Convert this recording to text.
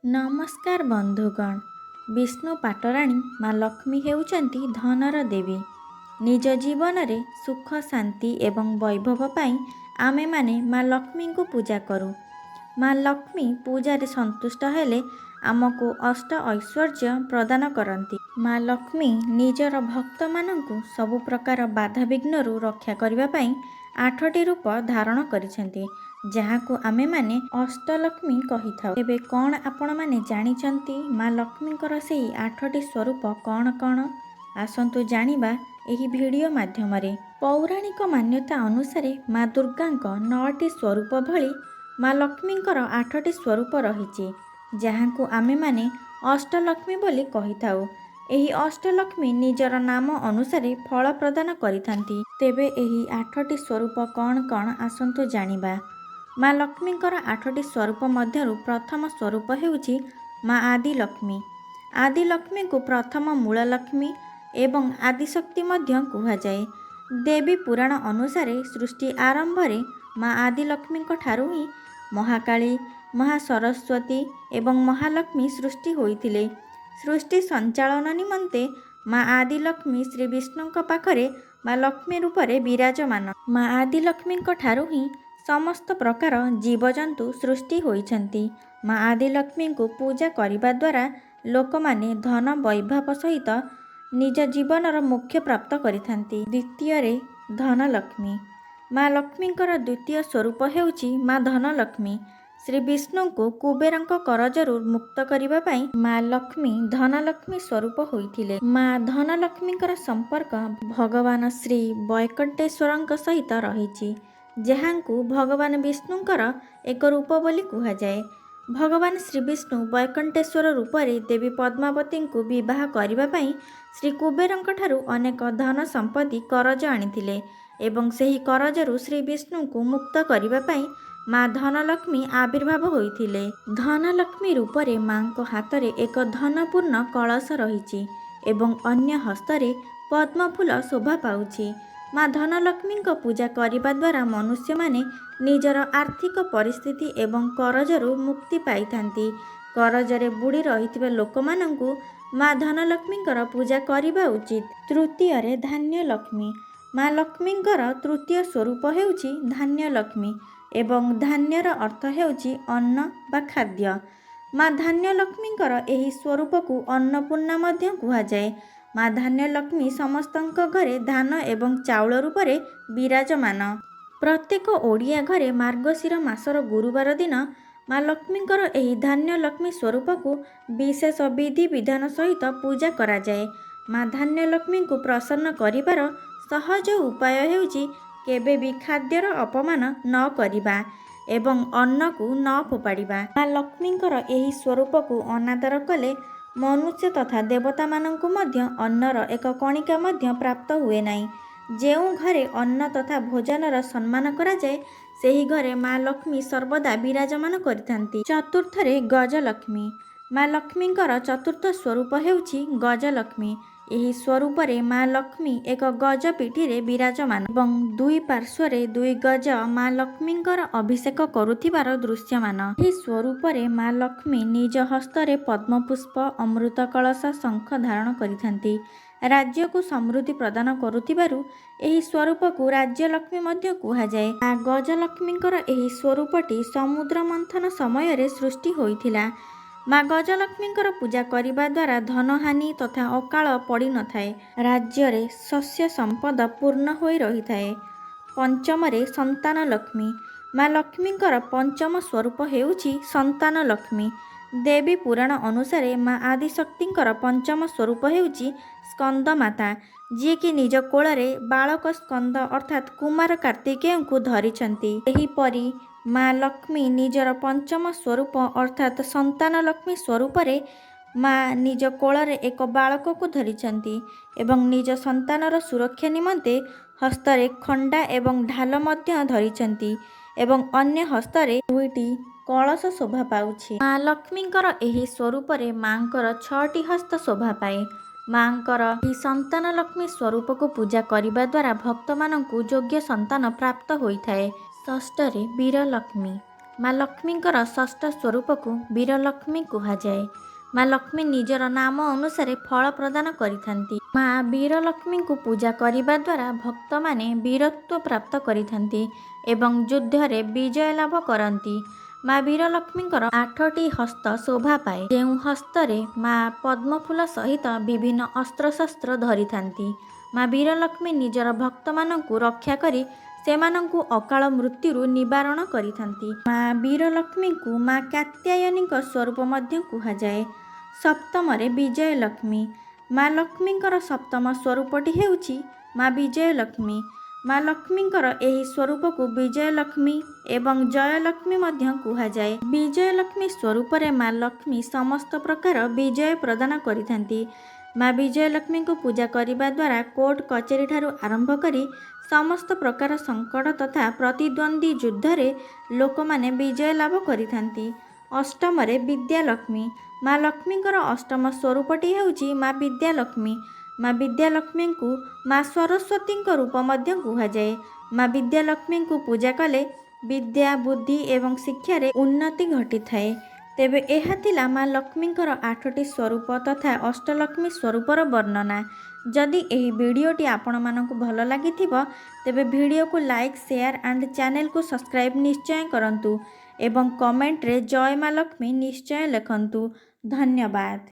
ନମସ୍କାର ବନ୍ଧୁଗଣ। ବିଷ୍ଣୁ ପାଟରାଣୀ ମା ଲକ୍ଷ୍ମୀ ହେଉଛନ୍ତି ଧନର ଦେବୀ। ନିଜ ଜୀବନରେ ସୁଖ ଶାନ୍ତି ଏବଂ ବୈଭବ ପାଇଁ ଆମେମାନେ ମା ଲକ୍ଷ୍ମୀଙ୍କୁ ପୂଜା କରୁ। ମା ଲକ୍ଷ୍ମୀ ପୂଜାରେ ସନ୍ତୁଷ୍ଟ ହେଲେ ଆମକୁ ଅଷ୍ଟ ଐଶ୍ୱର୍ଯ୍ୟ ପ୍ରଦାନ କରନ୍ତି। ମା ଲକ୍ଷ୍ମୀ ନିଜର ଭକ୍ତମାନଙ୍କୁ ସବୁ ପ୍ରକାର ବାଧାବିଘ୍ନରୁ ରକ୍ଷା କରିବା ପାଇଁ 8ଟି ରୂପ ଧାରଣ କରିଛନ୍ତି, ଯାହାକୁ ଆମେମାନେ ଅଷ୍ଟଲକ୍ଷ୍ମୀ କହିଥାଉ। ଏବେ କ'ଣ ଆପଣମାନେ ଜାଣିଛନ୍ତି ମା ଲକ୍ଷ୍ମୀଙ୍କର ସେହି 8ଟି ସ୍ୱରୂପ କ'ଣ କ'ଣ? ଆସନ୍ତୁ ଜାଣିବା ଏହି ଭିଡ଼ିଓ ମାଧ୍ୟମରେ। ପୌରାଣିକ ମାନ୍ୟତା ଅନୁସାରେ ମା ଦୁର୍ଗାଙ୍କ 9ଟି ସ୍ୱରୂପ ଭଳି ମା ଲକ୍ଷ୍ମୀଙ୍କର 8ଟି ସ୍ୱରୂପ ରହିଛି, ଯାହାକୁ ଆମେମାନେ ଅଷ୍ଟଲକ୍ଷ୍ମୀ ବୋଲି କହିଥାଉ। ଏହି ଅଷ୍ଟଲକ୍ଷ୍ମୀ ନିଜର ନାମ ଅନୁସାରେ ଫଳ ପ୍ରଦାନ କରିଥାନ୍ତି। ତେବେ ଏହି 8ଟି ସ୍ୱରୂପ କ'ଣ କ'ଣ ଆସନ୍ତୁ ଜାଣିବା। ମା ଲକ୍ଷ୍ମୀଙ୍କର 8ଟି ସ୍ୱରୂପ ମଧ୍ୟରୁ ପ୍ରଥମ ସ୍ୱରୂପ ହେଉଛି ମା ଆଦିଲକ୍ଷ୍ମୀ। ଆଦିଲକ୍ଷ୍ମୀଙ୍କୁ ପ୍ରଥମ ମୂଳ ଲକ୍ଷ୍ମୀ ଏବଂ ଆଦିଶକ୍ତି ମଧ୍ୟ କୁହାଯାଏ। ଦେବୀ ପୁରାଣ ଅନୁସାରେ ସୃଷ୍ଟି ଆରମ୍ଭରେ ମା ଆଦିଲକ୍ଷ୍ମୀଙ୍କ ଠାରୁ ହିଁ ମହାକାଳୀ, ମହାସରସ୍ୱତୀ ଏବଂ ମହାଲକ୍ଷ୍ମୀ ସୃଷ୍ଟି ହୋଇଥିଲେ। ସୃଷ୍ଟି ସଞ୍ଚାଳନ ନିମନ୍ତେ ମା ଆଦିଲକ୍ଷ୍ମୀ ଶ୍ରୀ ବିଷ୍ଣୁଙ୍କ ପାଖରେ ମା ଲକ୍ଷ୍ମୀ ରୂପରେ ବିରାଜମାନ। ମା ଆଦିଲକ୍ଷ୍ମୀଙ୍କ ଠାରୁ ହିଁ ସମସ୍ତ ପ୍ରକାର ଜୀବଜନ୍ତୁ ସୃଷ୍ଟି ହୋଇଛନ୍ତି। ମା ଆଦିଲକ୍ଷ୍ମୀଙ୍କୁ ପୂଜା କରିବା ଦ୍ୱାରା ଲୋକମାନେ ଧନ ବୈଭବ ସହିତ ନିଜ ଜୀବନର ମୋକ୍ଷ ପ୍ରାପ୍ତ କରିଥାନ୍ତି। ଦ୍ୱିତୀୟରେ ଧନଲକ୍ଷ୍ମୀ। ମା ଲକ୍ଷ୍ମୀଙ୍କର ଦ୍ୱିତୀୟ ସ୍ୱରୂପ ହେଉଛି ମା ଧନଲକ୍ଷ୍ମୀ। ଶ୍ରୀ ବିଷ୍ଣୁଙ୍କୁ କୁବେରଙ୍କ କରଜରୁ ମୁକ୍ତ କରିବା ପାଇଁ ମା ଲକ୍ଷ୍ମୀ ଧନଲକ୍ଷ୍ମୀ ସ୍ୱରୂପ ହୋଇଥିଲେ। ମା ଧନଲକ୍ଷ୍ମୀଙ୍କର ସମ୍ପର୍କ ଭଗବାନ ଶ୍ରୀ ବୈକଣ୍ଠେଶ୍ୱରଙ୍କ ସହିତ ରହିଛି, ଯାହାଙ୍କୁ ଭଗବାନ ବିଷ୍ଣୁଙ୍କର ଏକ ରୂପ ବୋଲି କୁହାଯାଏ। ଭଗବାନ ଶ୍ରୀବିଷ୍ଣୁ ବୈକଣ୍ଠେଶ୍ୱର ରୂପରେ ଦେବୀ ପଦ୍ମାବତୀଙ୍କୁ ବିବାହ କରିବା ପାଇଁ ଶ୍ରୀ କୁବେରଙ୍କଠାରୁ ଅନେକ ଧନ ସମ୍ପତ୍ତି କରଜ ଆଣିଥିଲେ ଏବଂ ସେହି କରଜରୁ ଶ୍ରୀବିଷ୍ଣୁଙ୍କୁ ମୁକ୍ତ କରିବା ପାଇଁ ମା ଧନଲକ୍ଷ୍ମୀ ଆବିର୍ଭାବ ହୋଇଥିଲେ। ଧନଲକ୍ଷ୍ମୀ ରୂପରେ ମାଙ୍କ ହାତରେ ଏକ ଧନପୂର୍ଣ୍ଣ କଳସ ରହିଛି ଏବଂ ଅନ୍ୟ ହସ୍ତରେ ପଦ୍ମଫୁଲ ଶୋଭା ପାଉଛି। ମା ଧନଲକ୍ଷ୍ମୀଙ୍କ ପୂଜା କରିବା ଦ୍ୱାରା ମନୁଷ୍ୟମାନେ ନିଜର ଆର୍ଥିକ ପରିସ୍ଥିତି ଏବଂ କରଜରୁ ମୁକ୍ତି ପାଇଥାନ୍ତି। କରଜରେ ବୁଡ଼ି ରହିଥିବା ଲୋକମାନଙ୍କୁ ମା ଧନଲକ୍ଷ୍ମୀଙ୍କର ପୂଜା କରିବା ଉଚିତ। ତୃତୀୟରେ ଧାନ୍ୟଲକ୍ଷ୍ମୀ। ମା ଲକ୍ଷ୍ମୀଙ୍କର ତୃତୀୟ ସ୍ୱରୂପ ହେଉଛି ଧାନ୍ୟଲକ୍ଷ୍ମୀ ଏବଂ ଧାନ୍ୟର ଅର୍ଥ ହେଉଛି ଅନ୍ନ ବା ଖାଦ୍ୟ। ମା ଧାନ୍ୟଲକ୍ଷ୍ମୀଙ୍କର ଏହି ସ୍ୱରୂପକୁ ଅନ୍ନପୂର୍ଣ୍ଣା ମଧ୍ୟ କୁହାଯାଏ। ମା ଧାନ୍ୟଲକ୍ଷ୍ମୀ ସମସ୍ତଙ୍କ ଘରେ ଧାନ ଏବଂ ଚାଉଳ ରୂପରେ ବିରାଜମାନ। ପ୍ରତ୍ୟେକ ଓଡ଼ିଆ ଘରେ ମାର୍ଗଶିର ମାସର ଗୁରୁବାର ଦିନ ମା ଲକ୍ଷ୍ମୀଙ୍କର ଏହି ଧାନ୍ୟଲକ୍ଷ୍ମୀ ସ୍ୱରୂପକୁ ବିଶେଷ ବିଧିବିଧାନ ସହିତ ପୂଜା କରାଯାଏ। ମା ଧାନ୍ୟଲକ୍ଷ୍ମୀଙ୍କୁ ପ୍ରସନ୍ନ କରିବାର ସହଜ ଉପାୟ ହେଉଛି କେବେ ବି ଖାଦ୍ୟର ଅପମାନ ନ କରିବା ଏବଂ ଅନ୍ନକୁ ନ ଫୋପାଡ଼ିବା। ମା ଲକ୍ଷ୍ମୀଙ୍କର ଏହି ସ୍ୱରୂପକୁ ଅନାଦର କଲେ ମନୁଷ୍ୟ ତଥା ଦେବତାମାନଙ୍କୁ ମଧ୍ୟ ଅନ୍ନର ଏକ କଣିକା ମଧ୍ୟ ପ୍ରାପ୍ତ ହୁଏ ନାହିଁ। ଯେଉଁ ଘରେ ଅନ୍ନ ତଥା ଭୋଜନର ସମ୍ମାନ କରାଯାଏ, ସେହି ଘରେ ମା ଲକ୍ଷ୍ମୀ ସର୍ବଦା ବିରାଜମାନ କରିଥାନ୍ତି। ଚତୁର୍ଥରେ ଗଜଲକ୍ଷ୍ମୀ। ମା ଲକ୍ଷ୍ମୀଙ୍କର ଚତୁର୍ଥ ସ୍ୱରୂପ ହେଉଛି ଗଜଲକ୍ଷ୍ମୀ। ଏହି ସ୍ୱରୂପରେ ମା ଲକ୍ଷ୍ମୀ ଏକ ଗଜ ପିଠିରେ ବିରାଜମାନ ଏବଂ ଦୁଇ ପାର୍ଶ୍ୱରେ 2 ଗଜ ମା ଲକ୍ଷ୍ମୀଙ୍କର ଅଭିଷେକ କରୁଥିବାର ଦୃଶ୍ୟମାନ। ଏହି ସ୍ୱରୂପରେ ମା ଲକ୍ଷ୍ମୀ ନିଜ ହସ୍ତରେ ପଦ୍ମପୁଷ୍ପ, ଅମୃତ କଳସ, ଶଙ୍ଖ ଧାରଣ କରିଥାନ୍ତି। ରାଜ୍ୟକୁ ସମୃଦ୍ଧି ପ୍ରଦାନ କରୁଥିବାରୁ ଏହି ସ୍ୱରୂପକୁ ରାଜ୍ୟଲକ୍ଷ୍ମୀ ମଧ୍ୟ କୁହାଯାଏ। ମା ଗଜଲକ୍ଷ୍ମୀଙ୍କର ଏହି ସ୍ୱରୂପଟି ସମୁଦ୍ର ମନ୍ଥନ ସମୟରେ ସୃଷ୍ଟି ହୋଇଥିଲା। ମା ଗଜଲକ୍ଷ୍ମୀଙ୍କର ପୂଜା କରିବା ଦ୍ୱାରା ଧନହାନି ତଥା ଅକାଳ ପଡ଼ିନଥାଏ। ରାଜ୍ୟରେ ଶସ୍ୟ ସମ୍ପଦ ପୂର୍ଣ୍ଣ ହୋଇ ରହିଥାଏ। ପଞ୍ଚମରେ ସନ୍ତାନଲକ୍ଷ୍ମୀ। ମା ଲକ୍ଷ୍ମୀଙ୍କର ପଞ୍ଚମ ସ୍ୱରୂପ ହେଉଛି ସନ୍ତାନଲକ୍ଷ୍ମୀ। ଦେବୀ ପୁରାଣ ଅନୁସାରେ ମା ଆଦିଶକ୍ତିଙ୍କର ପଞ୍ଚମ ସ୍ୱରୂପ ହେଉଛି ସ୍କନ୍ଦମାତା, ଯିଏକି ନିଜ କୋଳରେ ବାଳକ ସ୍କନ୍ଦ ଅର୍ଥାତ୍ କୁମାର କାର୍ତ୍ତିକେୟଙ୍କୁ ଧରିଛନ୍ତି। ସେହିପରି ମା ଲକ୍ଷ୍ମୀ ନିଜର ପଞ୍ଚମ ସ୍ୱରୂପ ଅର୍ଥାତ୍ ସନ୍ତାନଲକ୍ଷ୍ମୀ ସ୍ୱରୂପରେ ମା ନିଜ କୋଳରେ ଏକ ବାଳକକୁ ଧରିଛନ୍ତି ଏବଂ ନିଜ ସନ୍ତାନର ସୁରକ୍ଷା ନିମନ୍ତେ ହସ୍ତରେ ଖଣ୍ଡା ଏବଂ ଢାଲ ମଧ୍ୟ ଧରିଛନ୍ତି ଏବଂ ଅନ୍ୟ ହସ୍ତରେ 2ଟି କଳସ ଶୋଭା ପାଉଛି। ମା ଲକ୍ଷ୍ମୀଙ୍କର ଏହି ସ୍ୱରୂପରେ ମାଙ୍କର 6ଟି ହସ୍ତ ଶୋଭା ପାଏ। ମାଙ୍କର ଏହି ସନ୍ତାନଲକ୍ଷ୍ମୀ ସ୍ୱରୂପକୁ ପୂଜା କରିବା ଦ୍ୱାରା ଭକ୍ତମାନଙ୍କୁ ଯୋଗ୍ୟ ସନ୍ତାନ ପ୍ରାପ୍ତ ହୋଇଥାଏ। ଷଷ୍ଠରେ ବୀରଲକ୍ଷ୍ମୀ। ମା ଲକ୍ଷ୍ମୀଙ୍କର ଷଷ୍ଠ ସ୍ୱରୂପକୁ ବୀରଲକ୍ଷ୍ମୀ କୁହାଯାଏ। ମା ଲକ୍ଷ୍ମୀ ନିଜର ନାମ ଅନୁସାରେ ଫଳ ପ୍ରଦାନ କରିଥାନ୍ତି। ମା ବୀରଲକ୍ଷ୍ମୀଙ୍କୁ ପୂଜା କରିବା ଦ୍ୱାରା ଭକ୍ତମାନେ ବୀରତ୍ୱ ପ୍ରାପ୍ତ କରିଥାନ୍ତି ଏବଂ ଯୁଦ୍ଧରେ ବିଜୟ ଲାଭ କରନ୍ତି। ମା ବୀରଲକ୍ଷ୍ମୀଙ୍କର 8ଟି ହସ୍ତ ଶୋଭା ପାଏ, ଯେଉଁ ହସ୍ତରେ ମା ପଦ୍ମଫୁଲ ସହିତ ବିଭିନ୍ନ ଅସ୍ତ୍ରଶସ୍ତ୍ର ଧରିଥାନ୍ତି। ମା ବୀରଲକ୍ଷ୍ମୀ ନିଜର ଭକ୍ତମାନଙ୍କୁ ରକ୍ଷା କରି ସେମାନଙ୍କୁ ଅକାଳ ମୃତ୍ୟୁରୁ ନିବାରଣ କରିଥାନ୍ତି। ମା ବୀରଲକ୍ଷ୍ମୀଙ୍କୁ ମା କାତ୍ୟାୟନୀଙ୍କ ସ୍ୱରୂପ ମଧ୍ୟ କୁହାଯାଏ। ସପ୍ତମରେ ବିଜୟଲକ୍ଷ୍ମୀ। ମା ଲକ୍ଷ୍ମୀଙ୍କର ସପ୍ତମ ସ୍ୱରୂପଟି ହେଉଛି ମା ବିଜୟଲକ୍ଷ୍ମୀ। ମା ଲକ୍ଷ୍ମୀଙ୍କର ଏହି ସ୍ୱରୂପକୁ ବିଜୟଲକ୍ଷ୍ମୀ ଏବଂ ଜୟଲକ୍ଷ୍ମୀ ମଧ୍ୟ କୁହାଯାଏ। ବିଜୟଲକ୍ଷ୍ମୀ ସ୍ୱରୂପରେ ମା ଲକ୍ଷ୍ମୀ ସମସ୍ତ ପ୍ରକାର ବିଜୟ ପ୍ରଦାନ କରିଥାନ୍ତି। ମା ବିଜୟଲକ୍ଷ୍ମୀଙ୍କୁ ପୂଜା କରିବା ଦ୍ୱାରା କୋର୍ଟ କଚେରୀ ଠାରୁ ଆରମ୍ଭ କରି ସମସ୍ତ ପ୍ରକାର ସଙ୍କଟ ତଥା ପ୍ରତିଦ୍ୱନ୍ଦ୍ୱୀ ଯୁଦ୍ଧରେ ଲୋକମାନେ ବିଜୟ ଲାଭ କରିଥାନ୍ତି। ଅଷ୍ଟମରେ ବିଦ୍ୟାଲକ୍ଷ୍ମୀ। ମା ଲକ୍ଷ୍ମୀଙ୍କର ଅଷ୍ଟମ ସ୍ୱରୂପଟି ହେଉଛି ମା ବିଦ୍ୟାଲକ୍ଷ୍ମୀ। ମା ବିଦ୍ୟାଲକ୍ଷ୍ମୀଙ୍କୁ ମା ସରସ୍ୱତୀଙ୍କ ରୂପ ମଧ୍ୟ କୁହାଯାଏ। ମା ବିଦ୍ୟାଲକ୍ଷ୍ମୀଙ୍କୁ ପୂଜା କଲେ ବିଦ୍ୟା, ବୁଦ୍ଧି ଏବଂ ଶିକ୍ଷାରେ ଉନ୍ନତି ଘଟିଥାଏ। ତେବେ ଏହା ଥିଲା ମା ଲକ୍ଷ୍ମୀଙ୍କର 8ଟି ସ୍ୱରୂପ ତଥା ଅଷ୍ଟଲକ୍ଷ୍ମୀ ସ୍ୱରୂପର ବର୍ଣ୍ଣନା। ଯଦି ଏହି ଭିଡ଼ିଓଟି ଆପଣମାନଙ୍କୁ ଭଲ ଲାଗିଥିବ ତେବେ ଭିଡ଼ିଓକୁ ଲାଇକ୍, ସେୟାର ଆଣ୍ଡ ଚ୍ୟାନେଲକୁ ସବସ୍କ୍ରାଇବ୍ ନିଶ୍ଚୟ କରନ୍ତୁ ଏବଂ କମେଣ୍ଟରେ ଜୟ ମା ଲକ୍ଷ୍ମୀ ନିଶ୍ଚୟ ଲେଖନ୍ତୁ। ଧନ୍ୟବାଦ।